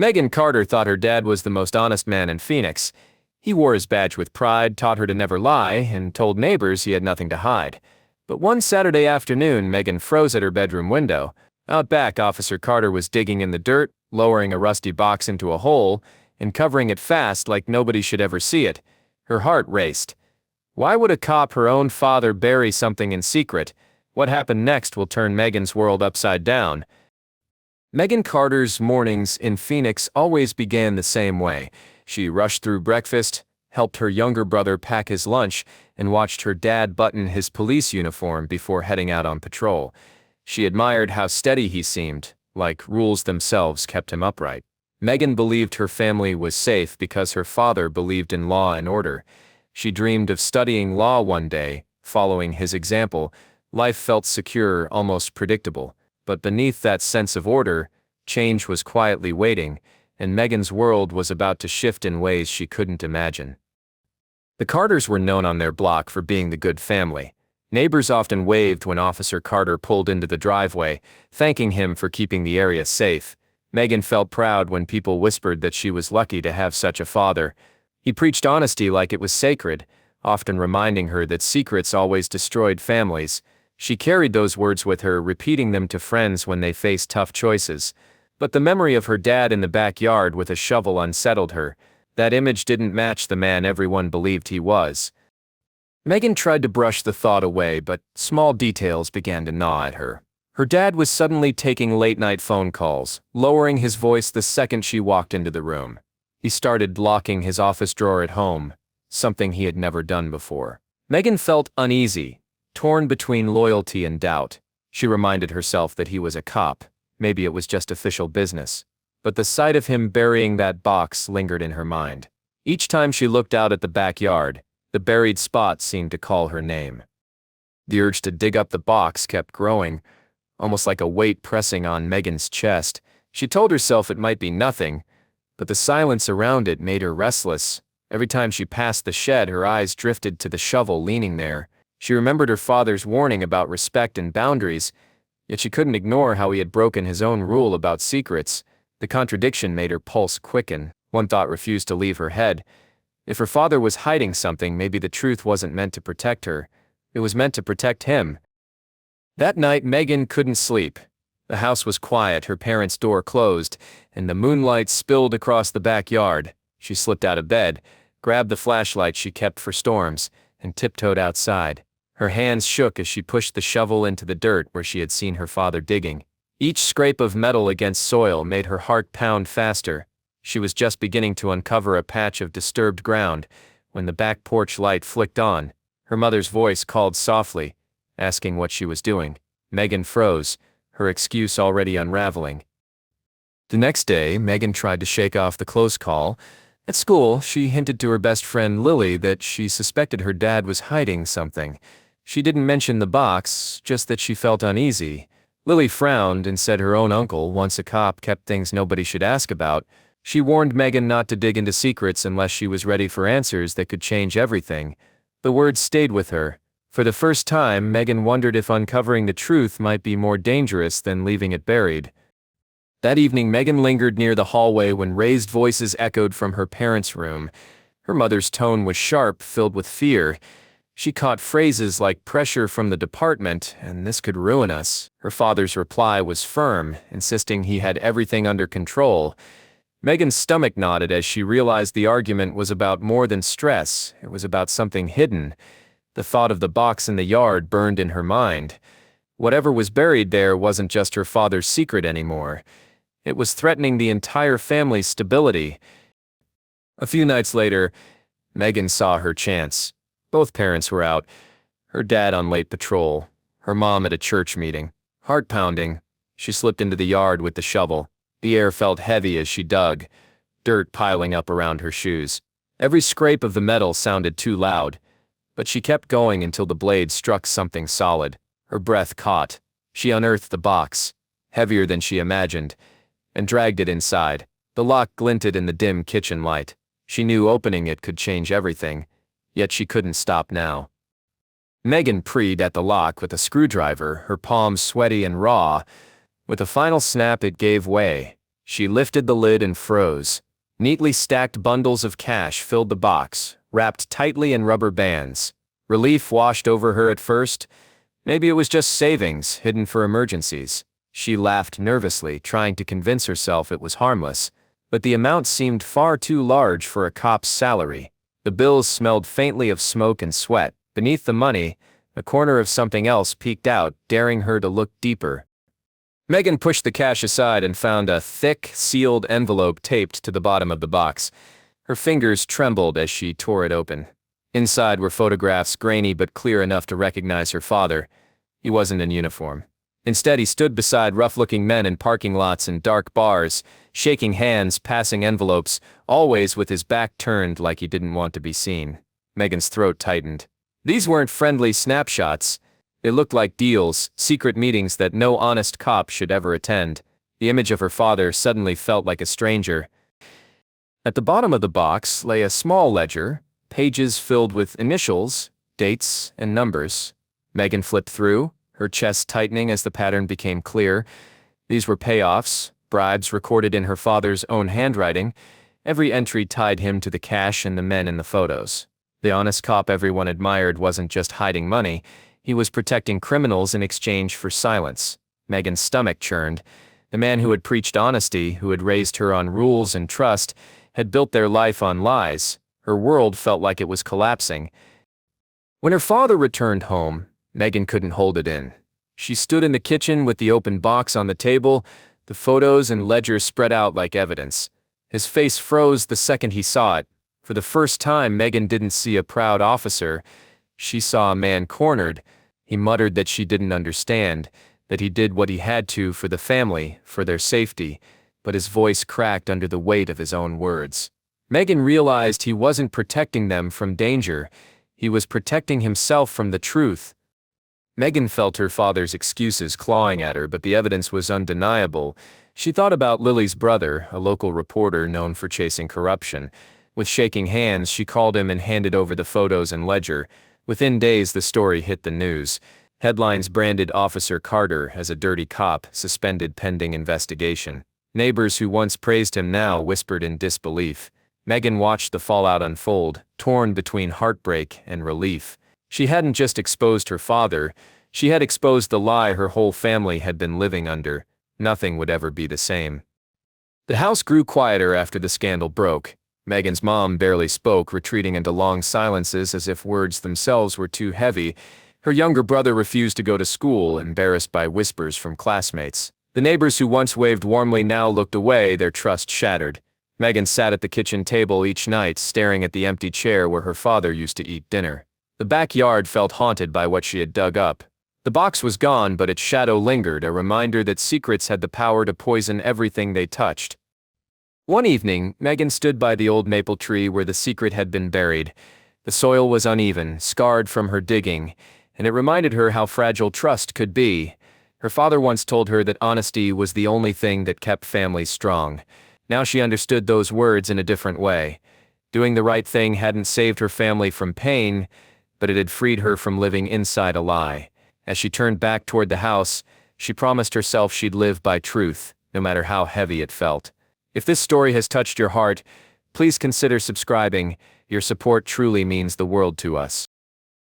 Megan Carter thought her dad was the most honest man in Phoenix. He wore his badge with pride, taught her to never lie, and told neighbors he had nothing to hide. But one Saturday afternoon, Megan froze at her bedroom window. Out back, Officer Carter was digging in the dirt, lowering a rusty box into a hole, and covering it fast like nobody should ever see it. Her heart raced. Why would a cop, her own father, bury something in secret? What happened next will turn Megan's world upside down. Megan Carter's mornings in Phoenix always began the same way. She rushed through breakfast, helped her younger brother pack his lunch, and watched her dad button his police uniform before heading out on patrol. She admired how steady he seemed, like rules themselves kept him upright. Megan believed her family was safe because her father believed in law and order. She dreamed of studying law one day, following his example. Life felt secure, almost predictable. But beneath that sense of order, change was quietly waiting, and Megan's world was about to shift in ways she couldn't imagine. The Carters were known on their block for being the good family. Neighbors often waved when Officer Carter pulled into the driveway, thanking him for keeping the area safe. Megan felt proud when people whispered that she was lucky to have such a father. He preached honesty like it was sacred, often reminding her that secrets always destroyed families. She carried those words with her, repeating them to friends when they faced tough choices. But the memory of her dad in the backyard with a shovel unsettled her. That image didn't match the man everyone believed he was. Megan tried to brush the thought away, but small details began to gnaw at her. Her dad was suddenly taking late-night phone calls, lowering his voice the second she walked into the room. He started locking his office drawer at home, something he had never done before. Megan felt uneasy, torn between loyalty and doubt. She reminded herself that he was a cop. Maybe it was just official business. But the sight of him burying that box lingered in her mind. Each time she looked out at the backyard, the buried spot seemed to call her name. The urge to dig up the box kept growing, almost like a weight pressing on Megan's chest. She told herself it might be nothing, but the silence around it made her restless. Every time she passed the shed, her eyes drifted to the shovel leaning there. She remembered her father's warning about respect and boundaries, yet she couldn't ignore how he had broken his own rule about secrets. The contradiction made her pulse quicken. One thought refused to leave her head. If her father was hiding something, maybe the truth wasn't meant to protect her. It was meant to protect him. That night, Megan couldn't sleep. The house was quiet, her parents' door closed, and the moonlight spilled across the backyard. She slipped out of bed, grabbed the flashlight she kept for storms, and tiptoed outside. Her hands shook as she pushed the shovel into the dirt where she had seen her father digging. Each scrape of metal against soil made her heart pound faster. She was just beginning to uncover a patch of disturbed ground when the back porch light flicked on. Her mother's voice called softly, asking what she was doing. Megan froze, her excuse already unraveling. The next day, Megan tried to shake off the close call. At school, she hinted to her best friend Lily that she suspected her dad was hiding something. She didn't mention the box, just that she felt uneasy. Lily frowned and said her own uncle, once a cop, kept things nobody should ask about. She warned Megan not to dig into secrets unless she was ready for answers that could change everything. The words stayed with her. For the first time, Megan wondered if uncovering the truth might be more dangerous than leaving it buried. That evening, Megan lingered near the hallway when raised voices echoed from her parents' room. Her mother's tone was sharp, filled with fear. She caught phrases like pressure from the department, and this could ruin us. Her father's reply was firm, insisting he had everything under control. Megan's stomach knotted as she realized the argument was about more than stress. It was about something hidden. The thought of the box in the yard burned in her mind. Whatever was buried there wasn't just her father's secret anymore. It was threatening the entire family's stability. A few nights later, Megan saw her chance. Both parents were out, her dad on late patrol, her mom at a church meeting. Heart pounding, she slipped into the yard with the shovel. The air felt heavy as she dug, dirt piling up around her shoes. Every scrape of the metal sounded too loud, but she kept going until the blade struck something solid. Her breath caught. She unearthed the box, heavier than she imagined, and dragged it inside. The lock glinted in the dim kitchen light. She knew opening it could change everything, yet she couldn't stop now. Megan pried at the lock with a screwdriver, her palms sweaty and raw. With a final snap, it gave way. She lifted the lid and froze. Neatly stacked bundles of cash filled the box, wrapped tightly in rubber bands. Relief washed over her at first. Maybe it was just savings, hidden for emergencies. She laughed nervously, trying to convince herself it was harmless. But the amount seemed far too large for a cop's salary. The bills smelled faintly of smoke and sweat. Beneath the money, a corner of something else peeked out, daring her to look deeper. Megan pushed the cash aside and found a thick, sealed envelope taped to the bottom of the box. Her fingers trembled as she tore it open. Inside were photographs, grainy but clear enough to recognize her father. He wasn't in uniform. Instead, he stood beside rough-looking men in parking lots and dark bars, shaking hands, passing envelopes, always with his back turned like he didn't want to be seen. Megan's throat tightened. These weren't friendly snapshots. They looked like deals, secret meetings that no honest cop should ever attend. The image of her father suddenly felt like a stranger. At the bottom of the box lay a small ledger, pages filled with initials, dates, and numbers. Megan flipped through, her chest tightening as the pattern became clear. These were payoffs, bribes recorded in her father's own handwriting. Every entry tied him to the cash and the men in the photos. The honest cop everyone admired wasn't just hiding money. He was protecting criminals in exchange for silence. Megan's stomach churned. The man who had preached honesty, who had raised her on rules and trust, had built their life on lies. Her world felt like it was collapsing. When her father returned home, Megan couldn't hold it in. She stood in the kitchen with the open box on the table, the photos and ledgers spread out like evidence. His face froze the second he saw it. For the first time, Megan didn't see a proud officer. She saw a man cornered. He muttered that she didn't understand, that he did what he had to for the family, for their safety, but his voice cracked under the weight of his own words. Megan realized he wasn't protecting them from danger. He was protecting himself from the truth. Megan felt her father's excuses clawing at her, but the evidence was undeniable. She thought about Lily's brother, a local reporter known for chasing corruption. With shaking hands, she called him and handed over the photos and ledger. Within days, the story hit the news. Headlines branded Officer Carter as a dirty cop, suspended pending investigation. Neighbors who once praised him now whispered in disbelief. Megan watched the fallout unfold, torn between heartbreak and relief. She hadn't just exposed her father, she had exposed the lie her whole family had been living under. Nothing would ever be the same. The house grew quieter after the scandal broke. Megan's mom barely spoke, retreating into long silences as if words themselves were too heavy. Her younger brother refused to go to school, embarrassed by whispers from classmates. The neighbors who once waved warmly now looked away, their trust shattered. Megan sat at the kitchen table each night, staring at the empty chair where her father used to eat dinner. The backyard felt haunted by what she had dug up. The box was gone, but its shadow lingered, a reminder that secrets had the power to poison everything they touched. One evening, Megan stood by the old maple tree where the secret had been buried. The soil was uneven, scarred from her digging, and it reminded her how fragile trust could be. Her father once told her that honesty was the only thing that kept families strong. Now she understood those words in a different way. Doing the right thing hadn't saved her family from pain, but it had freed her from living inside a lie. As she turned back toward the house, she promised herself she'd live by truth, no matter how heavy it felt. If this story has touched your heart, please consider subscribing. Your support truly means the world to us.